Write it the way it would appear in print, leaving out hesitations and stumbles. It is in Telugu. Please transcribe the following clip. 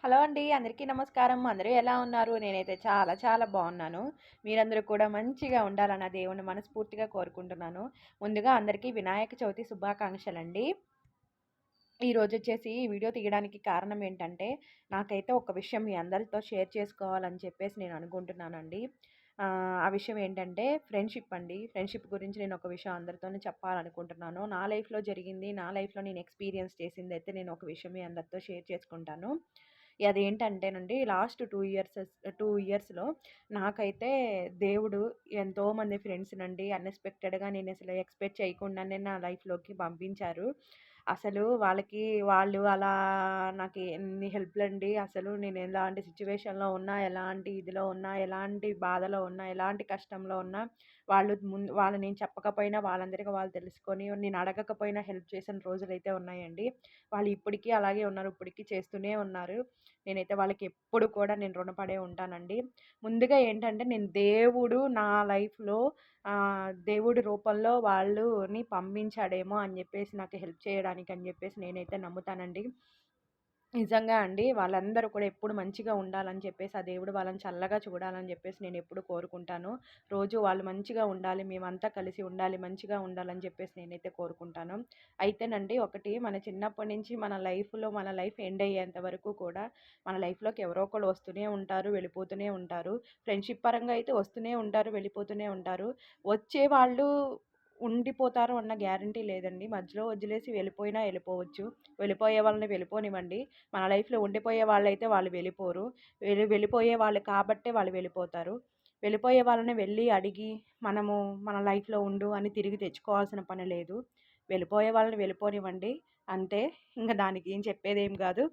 హలో అండి. అందరికీ నమస్కారం. అందరూ ఎలా ఉన్నారు? నేనైతే చాలా చాలా బావున్నాను. మీరందరూ కూడా మంచిగా ఉండాలని ఆ దేవుడిని మనస్ఫూర్తిగా కోరుకుంటున్నాను. ముందుగా అందరికీ వినాయక చవితి శుభాకాంక్షలండి. ఈరోజొచ్చేసి ఈ వీడియో తీయడానికి కారణం ఏంటంటే, నాకైతే ఒక విషయం మీ అందరితో షేర్ చేసుకోవాలని చెప్పేసి నేను అనుకుంటున్నానండి. ఆ విషయం ఏంటంటే ఫ్రెండ్‌షిప్ అండి. ఫ్రెండ్‌షిప్ గురించి నేను ఒక విషయం అందరితోని చెప్పాలనుకుంటున్నాను. నా లైఫ్‌లో జరిగింది, నా లైఫ్‌లో నేను ఎక్స్‌పీరియన్స్ చేసిందైతే నేను ఒక విషయం మీ అందరితో షేర్ చేసుకుంటాను. అదేంటంటేనండి లాస్ట్ 2 ఇయర్స్‌లో నాకైతే దేవుడు ఎంతోమంది ఫ్రెండ్స్‌నండి అన్‌ఎక్స్‌పెక్టెడ్‌గా నేనసలు ఎక్స్‌పెక్ట్ చేయకుండానే నా లైఫ్‌లోకి పంపించారు. అసలు వాళ్ళు అలా నాకు ఎన్ని హెల్ప్‌లండి. అసలు నేను ఎలాంటి సిట్యుయేషన్‌లో ఉన్నా, ఎలాంటి ఇదిలో ఉన్నా, ఎలాంటి బాధలో ఉన్నా, ఎలాంటి కష్టంలో ఉన్నా వాళ్ళు నేను చెప్పకపోయినా వాళ్ళంతటికి వాళ్ళు తెలుసుకొని నేను అడగకపోయినా హెల్ప్ చేసిన రోజులైతే ఉన్నాయండి. వాళ్ళు ఇప్పటికి అలాగే ఉన్నారు. ఇప్పటికి చేస్తూనే ఉన్నారు. నేనైతే వాళ్ళకెప్పుడు కూడా నేను రుణపడే ఉంటానండి. ముందుగా ఏంటంటే నేను దేవుడు నా లైఫ్‌లో దేవుడి రూపంలో వాళ్ళుని పంపించాడేమో అని జెప్పేసి నాకు హెల్ప్ చేయడానికి అని జెప్పేసి నేనైతే నమ్ముతానండి. నిజంగా అండి. వాళ్ళందరూ కూడా ఎప్పుడు మంచిగా ఉండాలని చెప్పేసి, ఆ దేవుడు వాళ్ళని చల్లగా చూడాలని జెప్పేసి నేనెప్పుడు కోరుకుంటాను. రోజు వాళ్ళు మంచిగా ఉండాలి, మేమంతా కలిసి ఉండాలి, మంచిగా ఉండాలని జెప్పేసి నేనైతే కోరుకుంటాను. అయితేనండి ఒకటి మన చిన్నప్పటి నుంచి మన లైఫ్ ఎండ్ అయ్యేంత వరకు కూడా మన లైఫ్‌లోకి ఎవరో ఒకళ్ళు వస్తూనే ఉంటారు, వెళ్ళిపోతూనే ఉంటారు. ఫ్రెండ్‌షిప్ పరంగా అయితే వస్తూనే ఉంటారు, వెళ్ళిపోతూనే ఉంటారు. వచ్చేవాళ్ళు ఉండిపోతారు అన్న గ్యారంటీ లేదండి. మధ్యలో వదిలేసి వెళ్ళిపోయినా వెళ్ళిపోవచ్చు. వెళ్ళిపోయే వాళ్ళని వెళ్ళిపోనివ్వండి. మన లైఫ్‌లో ఉండిపోయే వాళ్ళైతే వాళ్ళు వెళ్ళిపోరు. వెళ్ళిపోయే వాళ్ళు కాబట్టే వాళ్ళు వెళ్ళిపోతారు. వెళ్ళిపోయే వాళ్ళని వెళ్లి అడిగి మనము మన లైఫ్‌లో ఉండు అని తిరిగి తెచ్చుకోవాల్సిన పని లేదు. వెళ్ళిపోయే వాళ్ళని వెళ్ళిపోనివ్వండి. అంతే. ఇంక దానికి ఏం చెప్పేదేం గాదు.